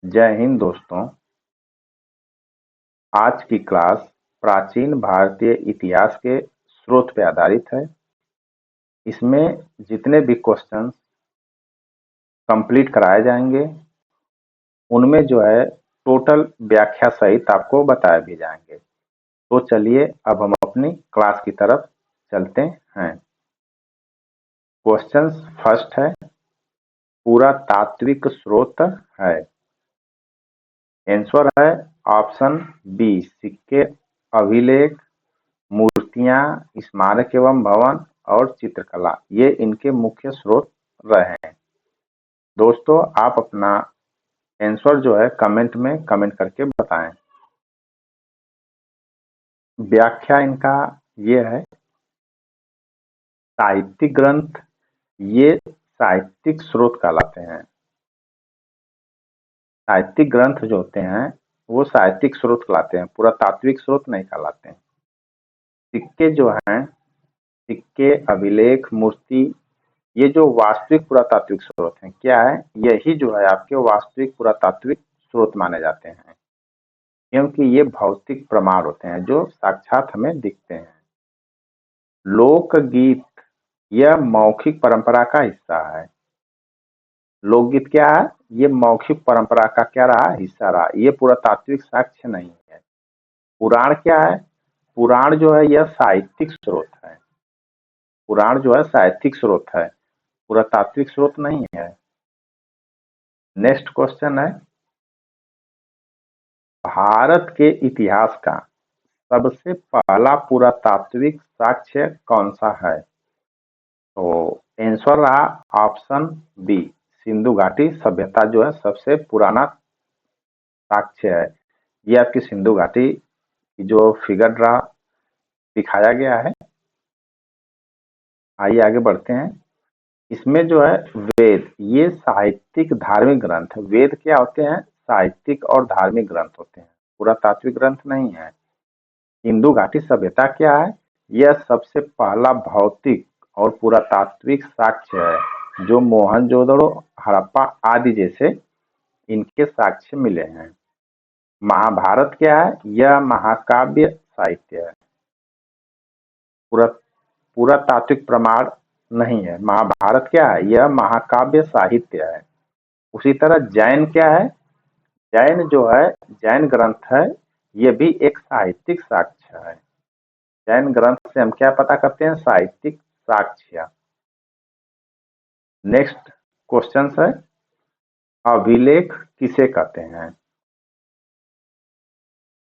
जय हिंद दोस्तों। आज की क्लास प्राचीन भारतीय इतिहास के स्रोत पर आधारित है। इसमें जितने भी क्वेश्चन कंप्लीट कराए जाएंगे उनमें जो है टोटल व्याख्या सहित आपको बताए भी जाएंगे। तो चलिए अब हम अपनी क्लास की तरफ चलते हैं। क्वेश्चन फर्स्ट है, पुरातात्विक स्रोत है। आंसर है ऑप्शन बी, सिक्के, अभिलेख, मूर्तियां, स्मारक एवं भवन और चित्रकला। ये इनके मुख्य स्रोत रहे हैं। दोस्तों आप अपना आंसर जो है कमेंट में कमेंट करके बताएं। व्याख्या इनका ये है, साहित्यिक ग्रंथ ये साहित्यिक स्रोत कहलाते हैं। साहित्यिक ग्रंथ जो होते हैं वो साहित्यिक स्रोत कहलाते हैं, पुरातात्विक स्रोत नहीं कहलाते हैं। सिक्के जो हैं, सिक्के, अभिलेख, मूर्ति, ये जो वास्तविक पुरातात्विक स्रोत हैं, क्या है, यही जो है आपके वास्तविक पुरातात्विक स्रोत माने जाते हैं, क्योंकि ये भौतिक प्रमाण होते हैं जो साक्षात हमें दिखते हैं। लोकगीत यह मौखिक परंपरा का हिस्सा है। लोकगीत क्या है, ये मौखिक परंपरा का क्या रहा, हिस्सा रहा। ये पुरातात्विक साक्ष्य नहीं है। पुराण क्या है, पुराण जो है यह साहित्यिक स्रोत है। पुराण जो है साहित्यिक स्रोत है, पुरातात्विक स्रोत नहीं है। नेक्स्ट क्वेश्चन है, भारत के इतिहास का सबसे पहला पुरातात्विक साक्ष्य कौन सा है? तो आंसर रहा ऑप्शन बी, सिंधु घाटी सभ्यता जो है सबसे पुराना साक्ष्य है। ये आपकी सिंधु घाटी की जो फिगर ड्रा दिखाया गया है। आइए आगे बढ़ते हैं। इसमें जो है वेद, ये साहित्यिक धार्मिक ग्रंथ। वेद क्या होते हैं, साहित्यिक और धार्मिक ग्रंथ होते हैं, पुरातात्विक ग्रंथ नहीं है। सिंधु घाटी सभ्यता क्या है, यह सबसे पहला भौतिक और पुरातात्विक साक्ष्य है जो मोहनजोदड़ो, हड़प्पा आदि जैसे इनके साक्ष्य मिले हैं। महाभारत क्या है, यह महाकाव्य साहित्य है, पुरातात्विक प्रमाण नहीं है। महाभारत क्या है, यह महाकाव्य साहित्य है। उसी तरह जैन क्या है, जैन जो है, जैन ग्रंथ है, ये भी एक साहित्यिक साक्ष्य है। जैन ग्रंथ से हम क्या पता करते हैं, साहित्यिक साक्ष्य। नेक्स्ट क्वेश्चन है, अभिलेख किसे कहते हैं?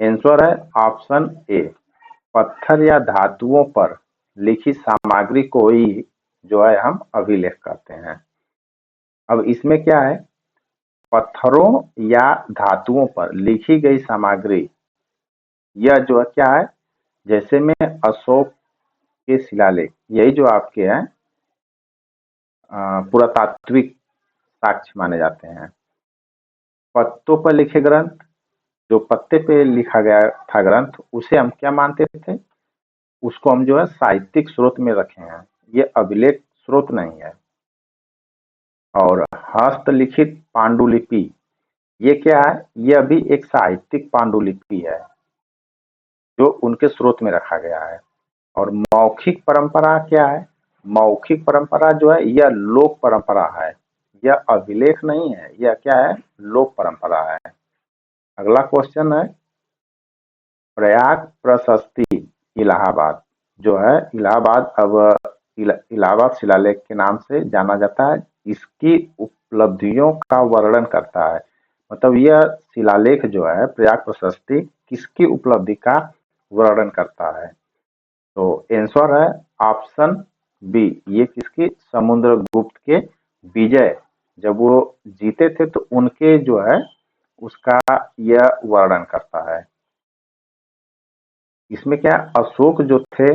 आंसर है ऑप्शन ए, पत्थर या धातुओं पर लिखी सामग्री को ही जो है हम अभिलेख कहते हैं। अब इसमें क्या है, पत्थरों या धातुओं पर लिखी गई सामग्री, यह जो है क्या है, जैसे में अशोक के शिलालेख, यही जो आपके हैं पुरातात्विक साक्ष्य माने जाते हैं। पत्तों पर लिखे ग्रंथ, जो पत्ते पे लिखा गया था ग्रंथ, उसे हम क्या मानते थे, उसको हम जो है साहित्यिक स्रोत में रखे हैं, ये अभिलेख स्रोत नहीं है। और हस्तलिखित पांडुलिपि, ये क्या है, यह भी एक साहित्यिक पांडुलिपि है जो उनके स्रोत में रखा गया है। और मौखिक परंपरा क्या है, मौखिक परंपरा जो है यह लोक परंपरा है, यह अभिलेख नहीं है, यह क्या है, लोक परंपरा है। अगला क्वेश्चन है, प्रयाग प्रशस्ति इलाहाबाद जो है, इलाहाबाद अब इलाहाबाद शिलालेख के नाम से जाना जाता है, इसकी उपलब्धियों का वर्णन करता है। मतलब यह शिलालेख जो है प्रयाग प्रशस्ति किसकी उपलब्धि का वर्णन करता है? तो आंसर है ऑप्शन बी, ये किसकी, समुद्रगुप्त के विजय, जब वो जीते थे तो उनके जो है उसका यह वर्णन करता है। इसमें क्या, अशोक जो थे,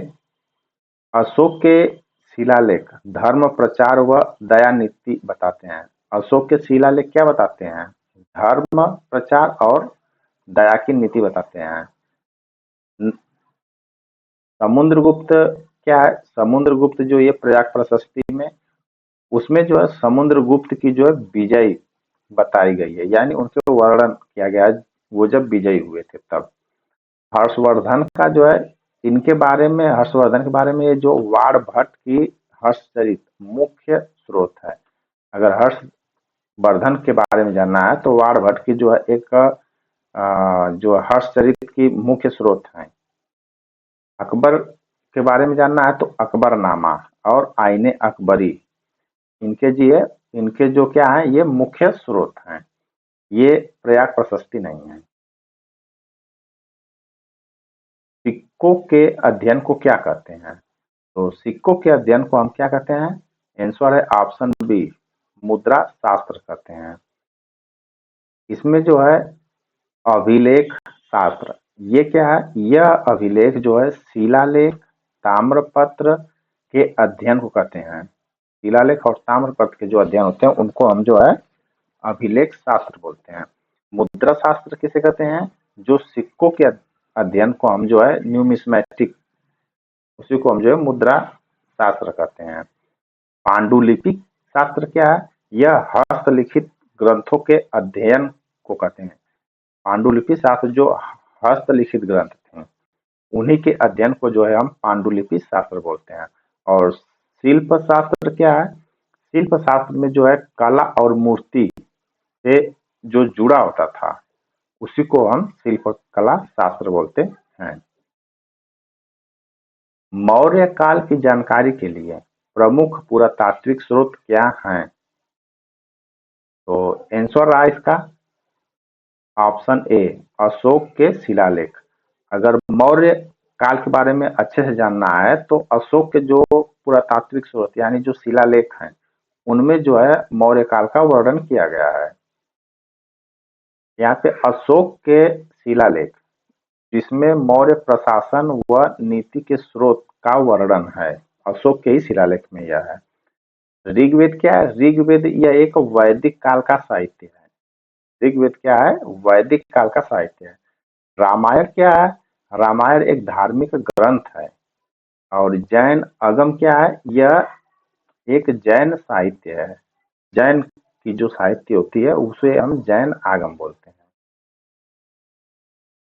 अशोक के शिलालेख धर्म प्रचार व दया नीति बताते हैं। अशोक के शिलालेख क्या बताते हैं, धर्म प्रचार और दया की नीति बताते हैं। समुद्रगुप्त क्या है, समुद्रगुप्त जो ये प्रयाग प्रशस्ति में, उसमें जो है समुद्रगुप्त की जो है विजय बताई गई है, यानी उनके वर्णन किया गया है, वो जब विजयी हुए थे तब। हर्षवर्धन का जो है, इनके बारे में, हर्षवर्धन के बारे में, ये जो वाणभट्ट की हर्षचरित मुख्य स्रोत है। अगर हर्षवर्धन के बारे में जानना है तो वाणभट्ट की जो है एक जो हर्षचरित की मुख्य स्रोत है। अकबर के बारे में जानना है तो अकबरनामा और आईने अकबरी, इनके जो क्या है, ये मुख्य स्रोत हैं। ये प्रयाग प्रशस्ति नहीं है। सिक्कों के अध्ययन को क्या कहते हैं? तो सिक्कों के अध्ययन को हम क्या कहते हैं? आंसर है ऑप्शन बी, मुद्रा शास्त्र कहते हैं। इसमें जो है अभिलेख शास्त्र, ये क्या है? यह अभिलेख जो है शिलालेख, ताम्रपत्र के अध्ययन को कहते हैं। शिलालेख और ताम्रपत्र के जो अध्ययन होते हैं उनको हम जो है अभिलेख शास्त्र बोलते हैं। मुद्रा शास्त्र किसे कहते हैं? जो सिक्कों के अध्ययन को हम जो है न्यूमिस्मेटिक, उसी को हम जो है मुद्रा शास्त्र कहते हैं। पांडुलिपि शास्त्र क्या है? यह हस्तलिखित ग्रंथों के अध्ययन को कहते हैं। पांडुलिपि शास्त्र जो हस्तलिखित ग्रंथ थे उन्हीं के अध्ययन को जो है हम पांडुलिपि शास्त्र बोलते हैं। और शिल्प शास्त्र क्या है? शिल्प शास्त्र में जो है कला और मूर्ति से जो जुड़ा होता था उसी को हम शिल्प कला शास्त्र बोलते हैं। मौर्य काल की जानकारी के लिए प्रमुख पुरातात्विक स्रोत क्या हैं? तो आंसर रहा इसका ऑप्शन ए, अशोक के शिलालेख। अगर मौर्य काल के बारे में अच्छे से जानना है तो अशोक के जो पुरातात्विक स्रोत यानी जो शिलालेख हैं उनमें जो है मौर्य काल का वर्णन किया गया है। यहाँ पे अशोक के शिलालेख जिसमें मौर्य प्रशासन व नीति के स्रोत का वर्णन है, अशोक के ही शिलालेख में यह है। ऋग्वेद क्या है? ऋग्वेद यह एक वैदिक काल का साहित्य है। ऋग्वेद क्या है? वैदिक काल का साहित्य है। रामायण क्या है? रामायण एक धार्मिक ग्रंथ है। और जैन आगम क्या है? यह एक जैन साहित्य है। जैन की जो साहित्य होती है उसे हम जैन आगम बोलते हैं।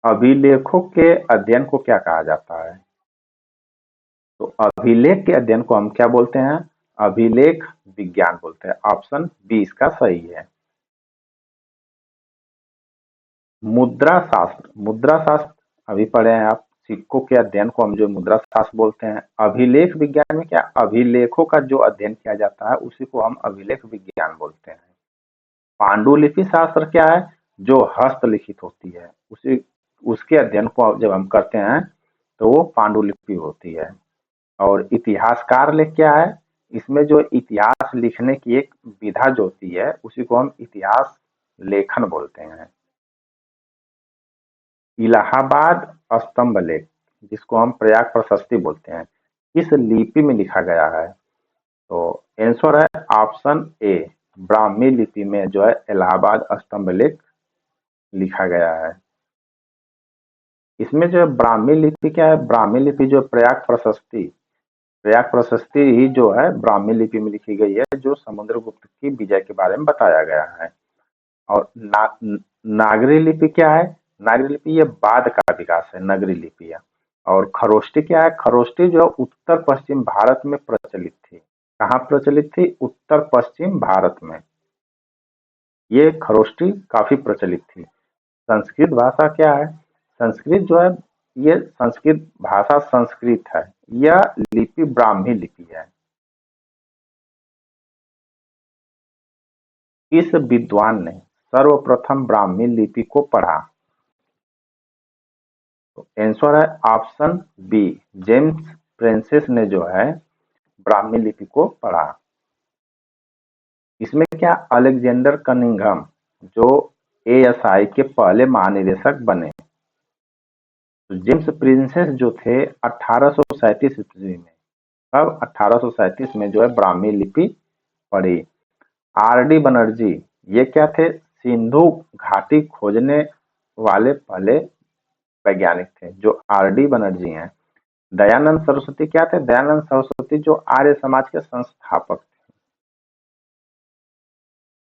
अभिलेखों के अध्ययन को क्या कहा जाता है? तो अभिलेख के अध्ययन को हम क्या बोलते हैं? अभिलेख विज्ञान बोलते हैं। ऑप्शन बी इसका सही है। मुद्रा शास्त्र, मुद्रा शास्त्र अभी पढ़े हैं आप। सिक्कों के अध्ययन को हम जो मुद्रा शास्त्र बोलते हैं। अभिलेख विज्ञान में क्या? अभिलेखों का जो अध्ययन किया जाता है उसी को हम अभिलेख विज्ञान बोलते हैं। पांडुलिपि शास्त्र क्या है? जो हस्तलिखित होती है उसी उसके अध्ययन को जब हम करते हैं तो वो पांडुलिपि होती है। और इतिहासकार लेख क्या है? इसमें जो इतिहास लिखने की एक विधा जो होती है उसी को हम इतिहास लेखन बोलते हैं। इलाहाबाद स्तंभ लेख जिसको हम प्रयाग प्रशस्ति बोलते हैं, किस लिपि में लिखा गया है? तो आंसर है ऑप्शन ए, ब्राह्मी लिपि में जो है इलाहाबाद स्तंभ लेख लिखा गया है। इसमें जो है ब्राह्मी लिपि क्या है? ब्राह्मी लिपि जो प्रयाग प्रशस्ति ही जो है ब्राह्मी लिपि में लिखी गई है, जो समुद्रगुप्त की विजय के बारे में बताया गया है। और नागरी लिपि क्या है? नागरी लिपि ये बाद का विकास है, नगरी लिपि है। और खरोष्टी क्या है? खरोष्टी जो उत्तर पश्चिम भारत में प्रचलित थी। कहाँ प्रचलित थी? उत्तर पश्चिम भारत में ये खरोष्टी काफी प्रचलित थी। संस्कृत भाषा क्या है? संस्कृत जो है, ये संस्कृत भाषा संस्कृत है। यह लिपि ब्राह्मी लिपि है। किस विद्वान ने सर्वप्रथम ब्राह्मी लिपि को पढ़ा? तो आंसर है ऑप्शन बी, जेम्स प्रिंसेस ने जो है ब्राह्मी लिपि को पढ़ा। इसमें क्या? अलेक्जेंडर कनिंघम जो एएसआई के पहले महानिदेशक बने। तो जेम्स प्रिंसेस जो थे 1837 ईस्वी में, अब 1837 में जो है ब्राह्मी लिपि पढ़ी। आर.डी. बनर्जी ये क्या थे? सिंधु घाटी खोजने वाले पहले वैज्ञानिक थे, जो आर.डी. बनर्जी हैं। दयानंद सरस्वती क्या थे? दयानंद सरस्वती जो आर्य समाज के संस्थापक थे।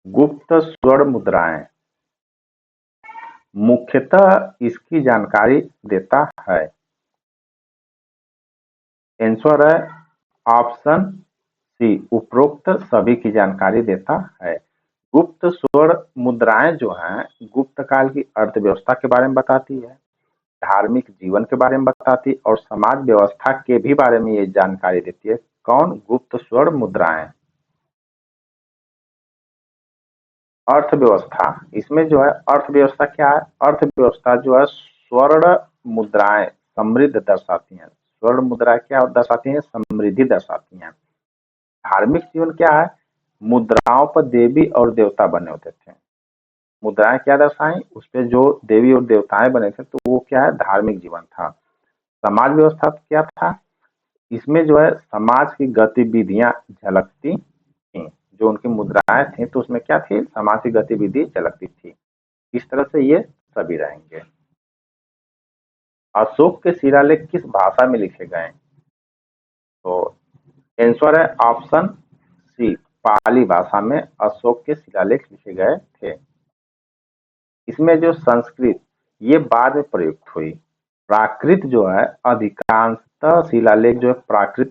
गुप्त स्वर्ण मुद्राएं मुख्यतः इसकी जानकारी देता है। आंसर है ऑप्शन सी, उपरोक्त सभी की जानकारी देता है। गुप्त स्वर्ण मुद्राएं जो हैं गुप्त काल की अर्थव्यवस्था के बारे में बताती है, धार्मिक जीवन के बारे में बताती है और समाज व्यवस्था के भी बारे में ये जानकारी देती है। कौन? गुप्त स्वर्ण मुद्राएं। अर्थव्यवस्था, इसमें जो है अर्थव्यवस्था क्या है? अर्थव्यवस्था जो है स्वर्ण मुद्राएं समृद्ध दर्शाती हैं। स्वर्ण मुद्राएं क्या दर्शाती हैं? समृद्धि दर्शाती हैं। धार्मिक जीवन क्या है? मुद्राओं पर देवी और देवता बने होते थे। मुद्राएं क्या दर्शाई? उस पे जो देवी और देवताएं बने थे, तो वो क्या है? धार्मिक जीवन था। समाज व्यवस्था क्या था? इसमें जो है समाज की गतिविधियां झलकती थी। जो उनकी मुद्राएं थी तो उसमें क्या थी? समाज की गतिविधि झलकती थी। इस तरह से ये सभी रहेंगे। अशोक के शिलालेख किस भाषा में लिखे गए? तो आंसर है ऑप्शन सी, पाली भाषा में अशोक के शिलालेख लिखे गए थे। इसमें जो संस्कृत ये बाद में प्रयुक्त हुई। प्राकृत जो है अधिकांशतः शिलालेख जो है प्राकृत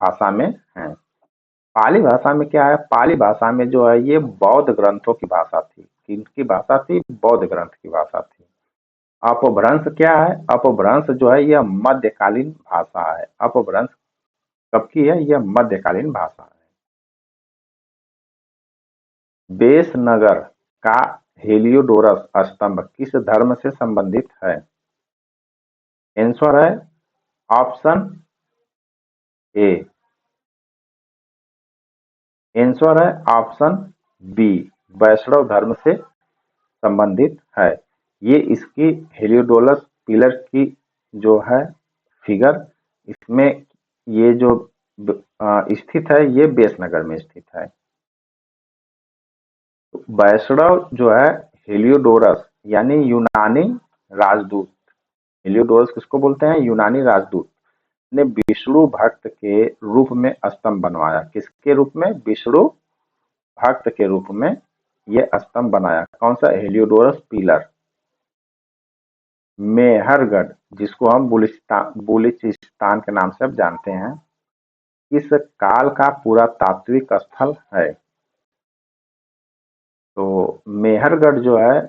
भाषा में है। पाली भाषा में क्या है? पाली भाषा में जो है ये बौद्ध ग्रंथों की भाषा थी। किनकी भाषा थी? बौद्ध ग्रंथ की भाषा थी। अपभ्रंश क्या है? अपभ्रंश जो है यह मध्यकालीन भाषा है। अपभ्रंश कब की है? यह मध्यकालीन भाषा है। बेसनगर का हेलियोडोरस स्तंभ किस धर्म से संबंधित है? आंसर है ऑप्शन ए। आंसर है ऑप्शन बी, वैष्णव धर्म से संबंधित है। ये इसकी हेलियोडोरस पिलर की जो है फिगर, इसमें ये जो स्थित है ये बेसनगर में स्थित है। वैष्णव जो है हेलियोडोरस यानी यूनानी राजदूत। हेलियोडोरस किसको बोलते हैं? यूनानी राजदूत ने विष्णु भक्त के रूप में स्तंभ बनवाया। किसके रूप में? विष्णु भक्त के रूप में यह स्तंभ बनाया। कौन सा? Heliodorus pillar. मेहरगढ़, जिसको हम बलूचिस्तान के नाम से अब जानते हैं, इस काल का पुरातात्विक स्थल है। तो मेहरगढ़ जो है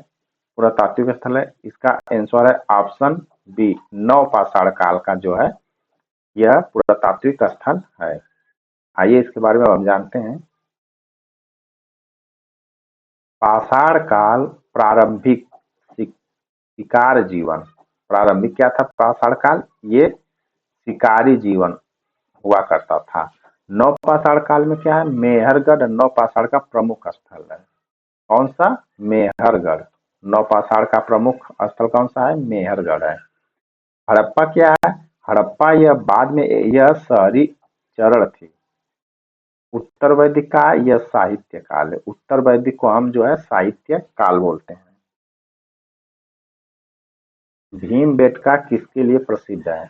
पुरातात्विक स्थल है। इसका आंसर है ऑप्शन बी, नवपाषाण काल का जो है यह पुरातात्विक स्थल है। आइए इसके बारे में हम जानते हैं। पाषाण काल प्रारंभिक शिकार जीवन। प्रारंभिक क्या था पाषाण काल? ये शिकारी जीवन हुआ करता था। नवपाषाण काल में क्या है? मेहरगढ़ नवपाषाण का प्रमुख स्थल है। कौन सा? मेहरगढ़। नवपाषाण का प्रमुख स्थल कौन सा है? मेहरगढ़ है। हड़प्पा क्या है? हड़प्पा यह बाद में यह शहरी चरण थी। उत्तर वैदिक का यह साहित्य काल है। उत्तर वैदिक को हम जो है साहित्य काल बोलते हैं। भीमबेटका किसके लिए प्रसिद्ध है?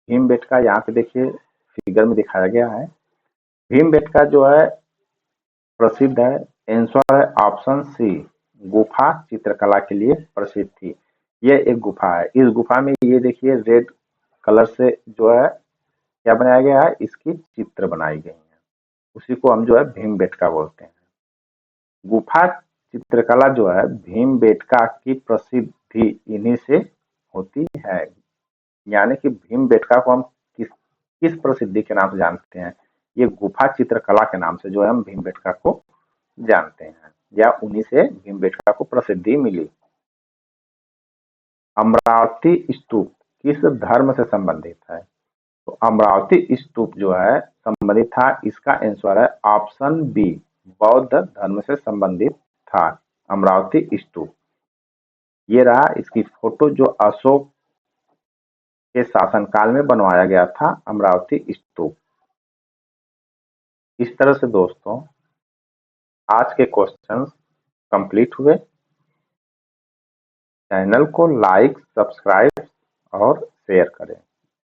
भीमबेटका यहाँ पे देखिए फिगर में दिखाया गया है। भीमबेटका जो है प्रसिद्ध है। आंसर है ऑप्शन सी, गुफा चित्रकला के लिए प्रसिद्ध थी। यह एक गुफा है। इस गुफा में ये देखिए रेड कलर से जो है क्या बनाया गया है? इसकी चित्र बनाई गई है। उसी को हम जो है भीमबेटका बोलते हैं। गुफा चित्रकला जो है भीमबेटका की प्रसिद्धि इन्हीं से होती है। यानी कि भीमबेटका को हम किस किस प्रसिद्धि के नाम से जानते हैं? ये गुफा चित्रकला के नाम से जो है हम भीमबेटका को जानते हैं, या उन्हीं से भीमबेटका को प्रसिद्धि मिली। अमरावती स्तूप किस धर्म से संबंधित है? तो अमरावती स्तूप जो है संबंधित था। इसका आंसर है ऑप्शन बी, बौद्ध धर्म से संबंधित था अमरावती स्तूप। ये रहा इसकी फोटो जो अशोक के शासनकाल में बनवाया गया था, अमरावती स्तूप। इस तरह से दोस्तों आज के क्वेश्चंस कंप्लीट हुए। चैनल को लाइक, सब्सक्राइब और शेयर करें।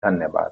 धन्यवाद।